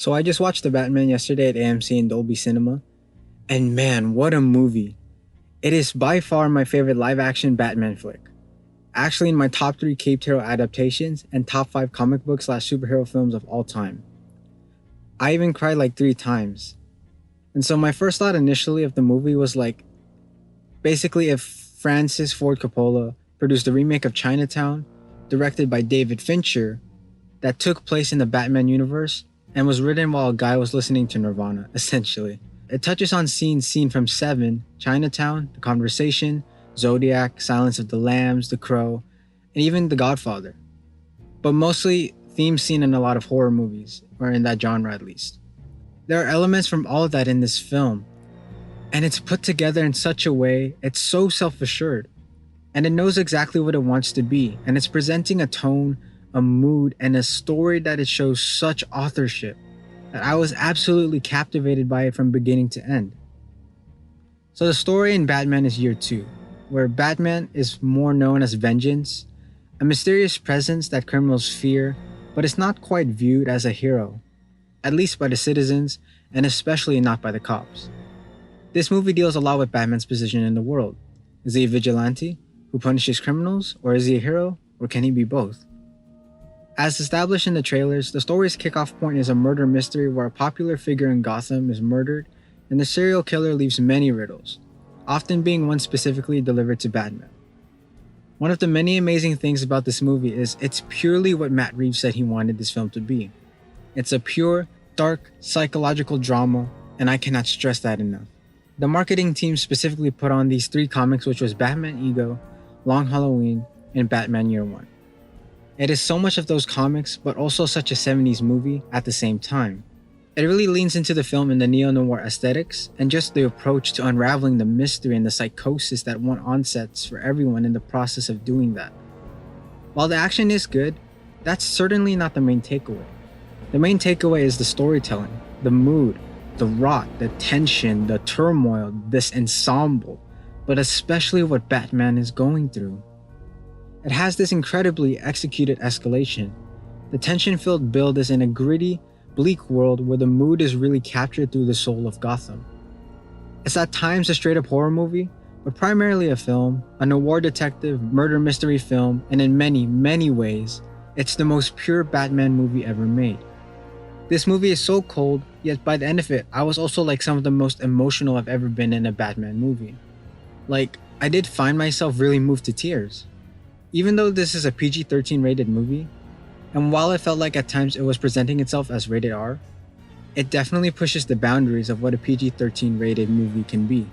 So I just watched The Batman yesterday at AMC in Dolby Cinema, and man, what a movie. It is by far my favorite live-action Batman flick. Actually in my top 3 Caped Hero adaptations and top 5 comic book slash superhero films of all time. I even cried like 3 times. And so my first thought initially of the movie was like, basically if Francis Ford Coppola produced a remake of Chinatown, directed by David Fincher, that took place in the Batman universe and was written while a guy was listening to Nirvana, essentially. It touches on scenes seen from Seven, Chinatown, The Conversation, Zodiac, Silence of the Lambs, The Crow, and even The Godfather. But mostly themes seen in a lot of horror movies, or in that genre at least. There are elements from all of that in this film, and it's put together in such a way, it's so self-assured, and it knows exactly what it wants to be, and it's presenting a tone, a mood, and a story that it shows such authorship that I was absolutely captivated by it from beginning to end. So the story in Batman is Year 2, where Batman is more known as Vengeance, a mysterious presence that criminals fear, but is not quite viewed as a hero, at least by the citizens, and especially not by the cops. This movie deals a lot with Batman's position in the world. Is he a vigilante who punishes criminals, or is he a hero, or can he be both? As established in the trailers, the story's kickoff point is a murder mystery where a popular figure in Gotham is murdered, and the serial killer leaves many riddles, often being one specifically delivered to Batman. One of the many amazing things about this movie is it's purely what Matt Reeves said he wanted this film to be. It's a pure, dark, psychological drama, and I cannot stress that enough. The marketing team specifically put on these 3 comics, which was Batman Ego, Long Halloween, and Batman Year 1. It is so much of those comics, but also such a 70s movie at the same time. It really leans into the film in the neo-noir aesthetics, and just the approach to unraveling the mystery and the psychosis that one onsets for everyone in the process of doing that. While the action is good, that's certainly not the main takeaway. The main takeaway is the storytelling, the mood, the rot, the tension, the turmoil, this ensemble, but especially what Batman is going through. It has this incredibly executed escalation. The tension-filled build is in a gritty, bleak world where the mood is really captured through the soul of Gotham. It's at times a straight-up horror movie, but primarily a film, a noir detective murder mystery film, and in many, many ways, it's the most pure Batman movie ever made. This movie is so cold, yet by the end of it, I was also like some of the most emotional I've ever been in a Batman movie. Like, I did find myself really moved to tears. Even though this is a PG-13 rated movie, and while it felt like at times it was presenting itself as rated R, it definitely pushes the boundaries of what a PG-13 rated movie can be.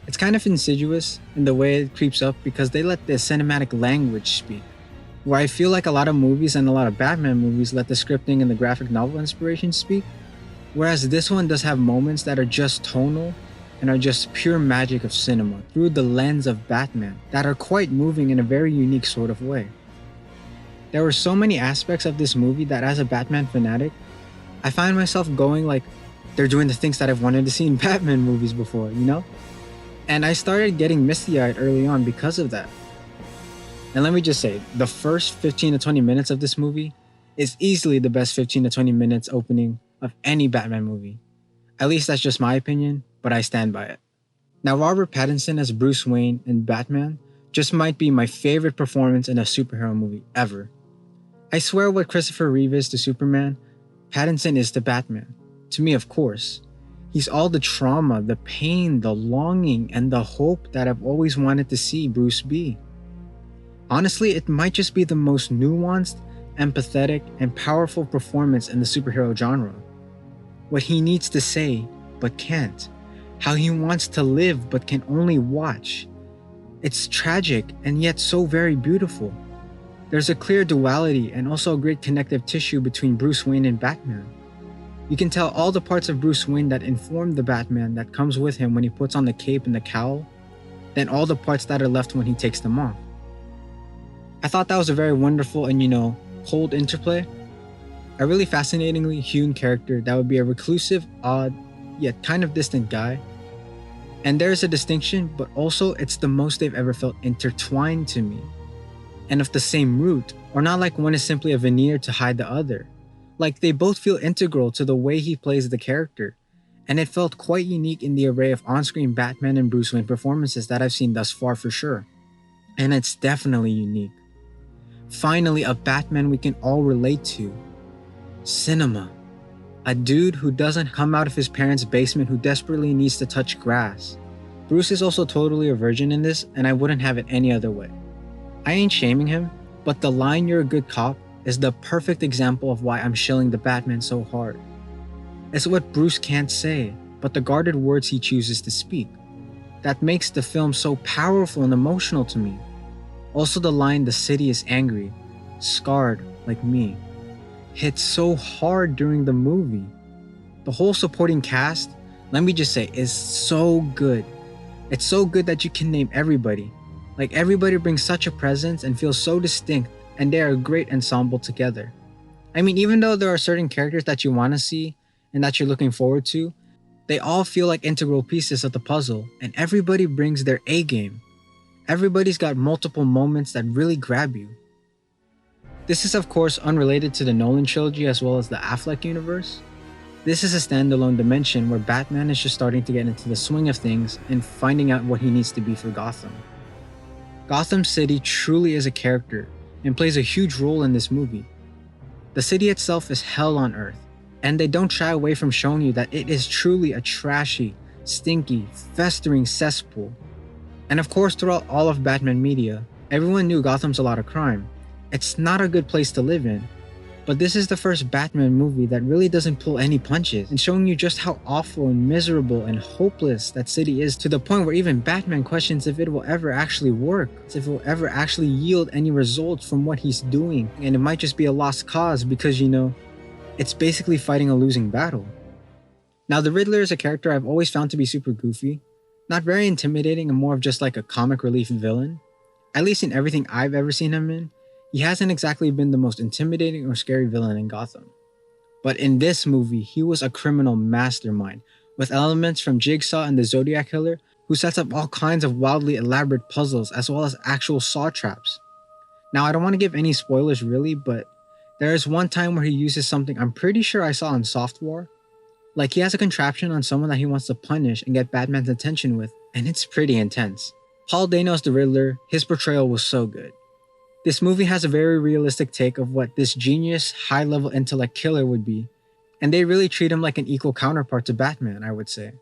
It's kind of insidious in the way it creeps up because they let the cinematic language speak, where I feel like a lot of movies and a lot of Batman movies let the scripting and the graphic novel inspiration speak, whereas this one does have moments that are just tonal and are just pure magic of cinema through the lens of Batman that are quite moving in a very unique sort of way. There were so many aspects of this movie that as a Batman fanatic, I find myself going like, they're doing the things that I've wanted to see in Batman movies before, you know? And I started getting misty-eyed early on because of that. And let me just say, the first 15 to 20 minutes of this movie is easily the best 15 to 20 minutes opening of any Batman movie. At least that's just my opinion, but I stand by it. Now, Robert Pattinson as Bruce Wayne in Batman just might be my favorite performance in a superhero movie ever. I swear what Christopher Reeve is to Superman, Pattinson is to Batman. To me, of course. He's all the trauma, the pain, the longing, and the hope that I've always wanted to see Bruce be. Honestly, it might just be the most nuanced, empathetic, and powerful performance in the superhero genre. What he needs to say, but can't. How he wants to live, but can only watch. It's tragic, and yet so very beautiful. There's a clear duality and also a great connective tissue between Bruce Wayne and Batman. You can tell all the parts of Bruce Wayne that inform the Batman that comes with him when he puts on the cape and the cowl, then all the parts that are left when he takes them off. I thought that was a very wonderful and, cold interplay. A really fascinatingly hewn character that would be a reclusive, odd, yet kind of distant guy. And there is a distinction, but also it's the most they've ever felt intertwined to me. And of the same root, or not like one is simply a veneer to hide the other, Like, they both feel integral to the way he plays the character, and it felt quite unique in the array of on-screen Batman and Bruce Wayne performances that I've seen thus far for sure. And it's definitely unique. Finally, a Batman we can all relate to. Cinema. A dude who doesn't come out of his parents' basement who desperately needs to touch grass. Bruce is also totally a virgin in this, and I wouldn't have it any other way. I ain't shaming him, but the line "you're a good cop" is the perfect example of why I'm shilling the Batman so hard. It's what Bruce can't say, but the guarded words he chooses to speak. That makes the film so powerful and emotional to me. Also, the line "the city is angry, scarred like me" hits so hard during the movie. The whole supporting cast, let me just say, is so good. It's so good that you can name everybody. Like, everybody brings such a presence and feels so distinct, and they are a great ensemble together. I mean, even though there are certain characters that you want to see and that you're looking forward to, they all feel like integral pieces of the puzzle, and everybody brings their A game. Everybody's got multiple moments that really grab you. This is of course unrelated to the Nolan trilogy as well as the Affleck universe. This is a standalone dimension where Batman is just starting to get into the swing of things and finding out what he needs to be for Gotham. Gotham City truly is a character and plays a huge role in this movie. The city itself is hell on earth, and they don't shy away from showing you that it is truly a trashy, stinky, festering cesspool. And of course, throughout all of Batman media, everyone knew Gotham's a lot of crime. It's not a good place to live in. But this is the first Batman movie that really doesn't pull any punches, and showing you just how awful and miserable and hopeless that city is, to the point where even Batman questions if it will ever actually work, if it will ever actually yield any results from what he's doing, and it might just be a lost cause because, it's basically fighting a losing battle. Now, the Riddler is a character I've always found to be super goofy, not very intimidating, and more of just like a comic relief villain. At least in everything I've ever seen him in, he hasn't exactly been the most intimidating or scary villain in Gotham. But in this movie, he was a criminal mastermind, with elements from Jigsaw and the Zodiac Killer, who sets up all kinds of wildly elaborate puzzles as well as actual saw traps. Now, I don't want to give any spoilers really, but there is one time where he uses something I'm pretty sure I saw in Soft War. Like, he has a contraption on someone that he wants to punish and get Batman's attention with, and it's pretty intense. Paul Dano's the Riddler, his portrayal was so good. This movie has a very realistic take of what this genius, high-level intellect killer would be, and they really treat him like an equal counterpart to Batman, I would say.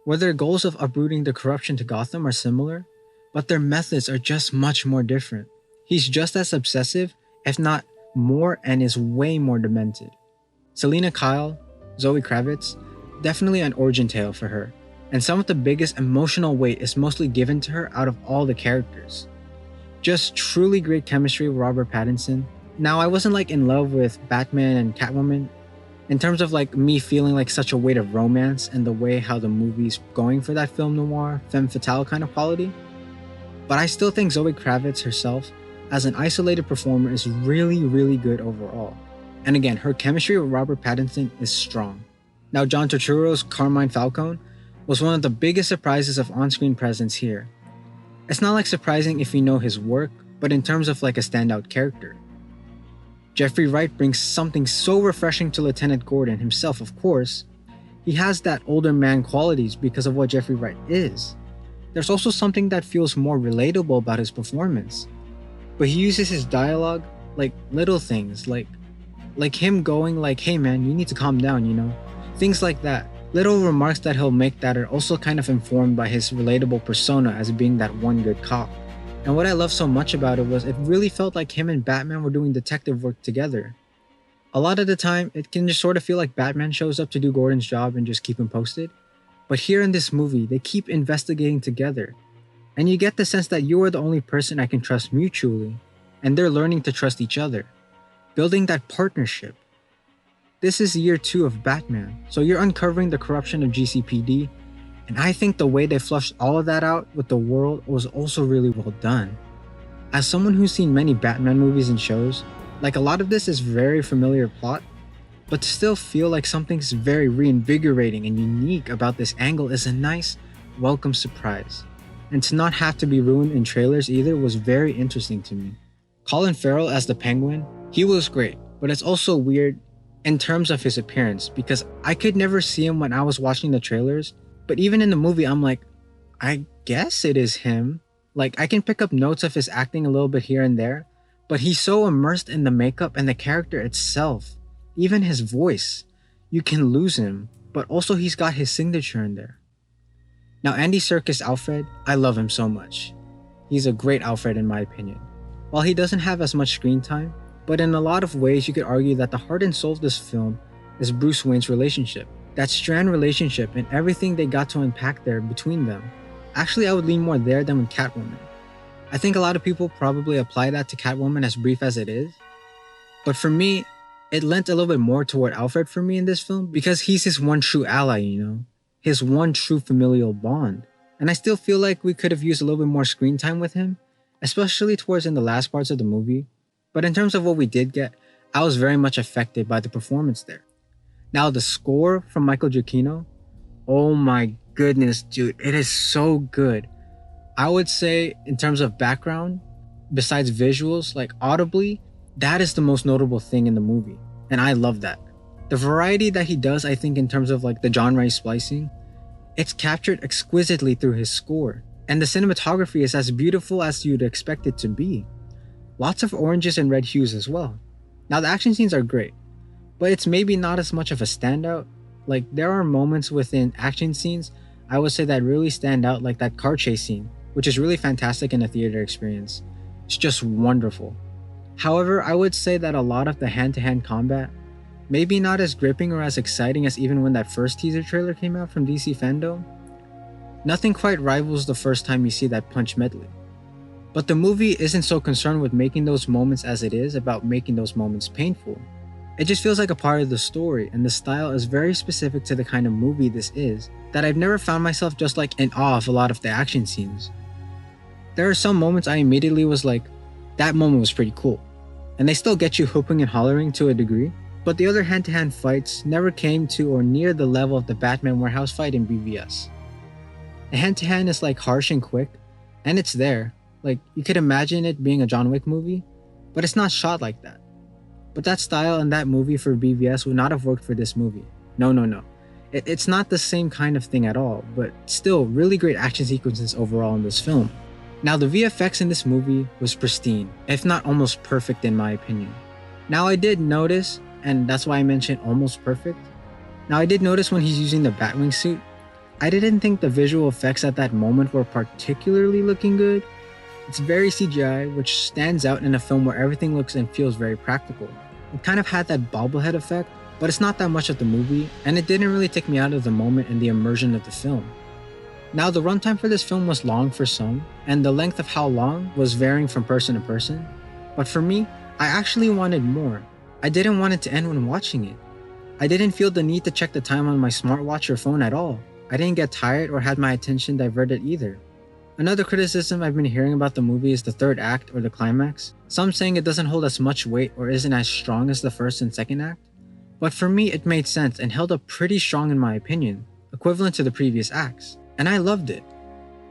Where their goals of uprooting the corruption to Gotham are similar, but their methods are just much more different. He's just as obsessive, if not more, and is way more demented. Selina Kyle, Zoe Kravitz, definitely an origin tale for her, and some of the biggest emotional weight is mostly given to her out of all the characters. Just truly great chemistry with Robert Pattinson. Now, I wasn't like in love with Batman and Catwoman in terms of like me feeling like such a weight of romance and the way how the movie's going for that film noir, femme fatale kind of quality. But I still think Zoe Kravitz herself as an isolated performer is really, really good overall. And again, her chemistry with Robert Pattinson is strong. Now, John Turturo's Carmine Falcone was one of the biggest surprises of on-screen presence here. It's not like surprising if you know his work, but in terms of like a standout character. Jeffrey Wright brings something so refreshing to Lieutenant Gordan himself, of course. He has that older man qualities because of what Jeffrey Wright is. There's also something that feels more relatable about his performance. But he uses his dialogue like little things, like him going like, "Hey man, you need to calm down, Things like that. Little remarks that he'll make that are also kind of informed by his relatable persona as being that one good cop. And what I love so much about it was it really felt like him and Batman were doing detective work together. A lot of the time, it can just sort of feel like Batman shows up to do Gordon's job and just keep him posted. But here in this movie, they keep investigating together. And you get the sense that you are the only person I can trust mutually, and they're learning to trust each other, building that partnership. This is year 2 of Batman, so you're uncovering the corruption of GCPD, and I think the way they flushed all of that out with the world was also really well done. As someone who's seen many Batman movies and shows, like a lot of this is very familiar plot, but to still feel like something's very reinvigorating and unique about this angle is a nice, welcome surprise. And to not have to be ruined in trailers either was very interesting to me. Colin Farell as the Penguin, he was great, but it's also weird in terms of his appearance, because I could never see him when I was watching the trailers, but even in the movie, I'm like, I guess it is him. Like, I can pick up notes of his acting a little bit here and there, but he's so immersed in the makeup and the character itself, even his voice. You can lose him, but also he's got his signature in there. Now, Andy Serkis Alfred, I love him so much. He's a great Alfred in my opinion. While he doesn't have as much screen time, but in a lot of ways you could argue that the heart and soul of this film is Bruce Wayne's relationship. That Strand relationship and everything they got to unpack there between them. Actually, I would lean more there than with Catwoman. I think a lot of people probably apply that to Catwoman, as brief as it is. But for me, it lent a little bit more toward Alfred for me in this film because he's his one true ally, you know? His one true familial bond. And I still feel like we could have used a little bit more screen time with him, especially towards in the last parts of the movie. But in terms of what we did get, I was very much affected by the performance there. Now the score from Michael Giacchino, oh my goodness, dude, it is so good. I would say in terms of background, besides visuals, like audibly, that is the most notable thing in the movie. And I love that. The variety that he does, I think in terms of like the genre splicing, it's captured exquisitely through his score. And the cinematography is as beautiful as you'd expect it to be. Lots of oranges and red hues as well. Now the action scenes are great, but it's maybe not as much of a standout. Like there are moments within action scenes I would say that really stand out, like that car chase scene, which is really fantastic in a theater experience. It's just wonderful. However, I would say that a lot of the hand-to-hand combat, maybe not as gripping or as exciting as even when that first teaser trailer came out from DC Fandom. Nothing quite rivals the first time you see that punch medley. But the movie isn't so concerned with making those moments as it is about making those moments painful. It just feels like a part of the story, and the style is very specific to the kind of movie this is, that I've never found myself just like in awe of a lot of the action scenes. There are some moments I immediately was like, that moment was pretty cool. And they still get you hooping and hollering to a degree, but the other hand-to-hand fights never came to or near the level of the Batman warehouse fight in BVS. The hand-to-hand is like harsh and quick, and it's there. Like, you could imagine it being a John Wick movie, but it's not shot like that. But that style in that movie for BVS would not have worked for this movie. No. It's not the same kind of thing at all, but still really great action sequences overall in this film. Now the VFX in this movie was pristine, if not almost perfect in my opinion. Now I did notice, and that's why I mentioned almost perfect. Now I did notice when he's using the Batwing suit, I didn't think the visual effects at that moment were particularly looking good. It's very CGI, which stands out in a film where everything looks and feels very practical. It kind of had that bobblehead effect, but it's not that much of the movie, and it didn't really take me out of the moment and the immersion of the film. Now the runtime for this film was long for some, and the length of how long was varying from person to person, but for me, I actually wanted more. I didn't want it to end when watching it. I didn't feel the need to check the time on my smartwatch or phone at all. I didn't get tired or had my attention diverted either. Another criticism I've been hearing about the movie is the third act or the climax. Some saying it doesn't hold as much weight or isn't as strong as the first and second act. But for me, it made sense and held up pretty strong in my opinion, equivalent to the previous acts. And I loved it.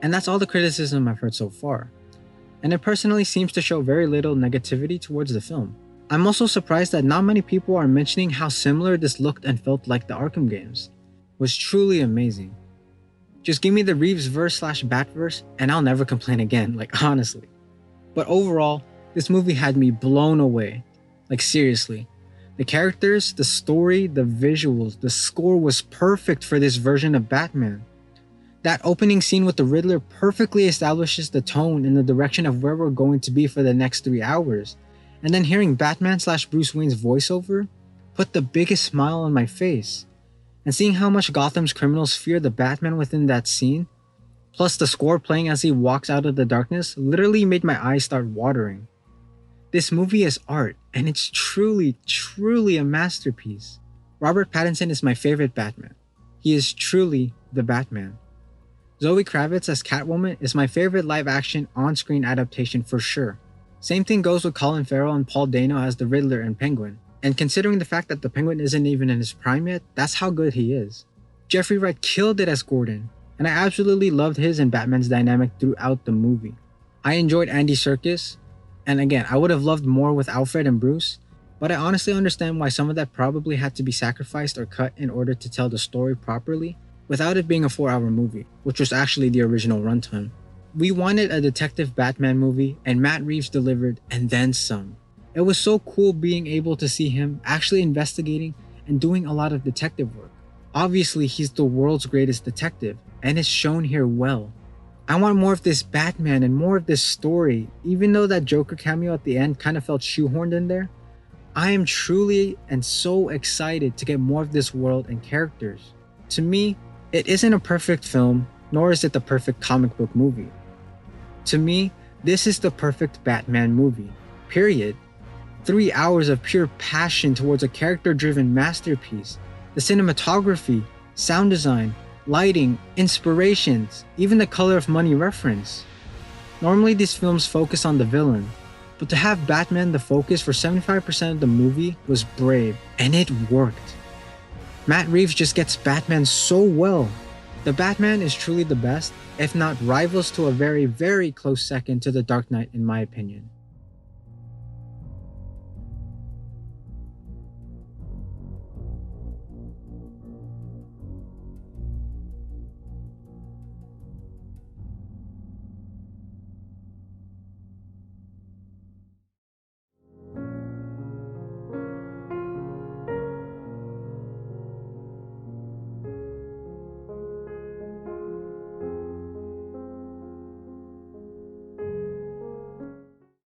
And that's all the criticism I've heard so far. And it personally seems to show very little negativity towards the film. I'm also surprised that not many people are mentioning how similar this looked and felt like the Arkham games. It was truly amazing. Just give me the Reeves verse / Batverse and I'll never complain again, like honestly. But overall, this movie had me blown away. Like seriously. The characters, the story, the visuals, the score was perfect for this version of Batman. That opening scene with the Riddler perfectly establishes the tone and the direction of where we're going to be for the next 3 hours. And then hearing Batman / Bruce Wayne's voiceover put the biggest smile on my face. And seeing how much Gotham's criminals fear the Batman within that scene, plus the score playing as he walks out of the darkness, literally made my eyes start watering. This movie is art, and it's truly a masterpiece. Robert Pattinson is my favorite Batman. He is truly the Batman. Zoe Kravitz as Catwoman is my favorite live-action on-screen adaptation for sure. Same thing goes with Colin Farell and Paul Dano as the Riddler and Penguin. And considering the fact that the Penguin isn't even in his prime yet, that's how good he is. Jeffrey Wright killed it as Gordan, and I absolutely loved his and Batman's dynamic throughout the movie. I enjoyed Andy Serkis, and again, I would have loved more with Alfred and Bruce, but I honestly understand why some of that probably had to be sacrificed or cut in order to tell the story properly without it being a 4-hour movie, which was actually the original runtime. We wanted a detective Batman movie, and Matt Reeves delivered, and then some. It was so cool being able to see him actually investigating and doing a lot of detective work. Obviously, he's the world's greatest detective, and it's shown here well. I want more of this Batman and more of this story, even though that Joker cameo at the end kind of felt shoehorned in there. I am truly and so excited to get more of this world and characters. To me, it isn't a perfect film, nor is it the perfect comic book movie. To me, this is the perfect Batman movie, period. 3 hours of pure passion towards a character-driven masterpiece. The cinematography, sound design, lighting, inspirations, even the color of money reference. Normally these films focus on the villain, but to have Batman the focus for 75% of the movie was brave, and it worked. Matt Reeves just gets Batman so well. The Batman is truly the best, if not rivals to a very, very close second to The Dark Knight in my opinion.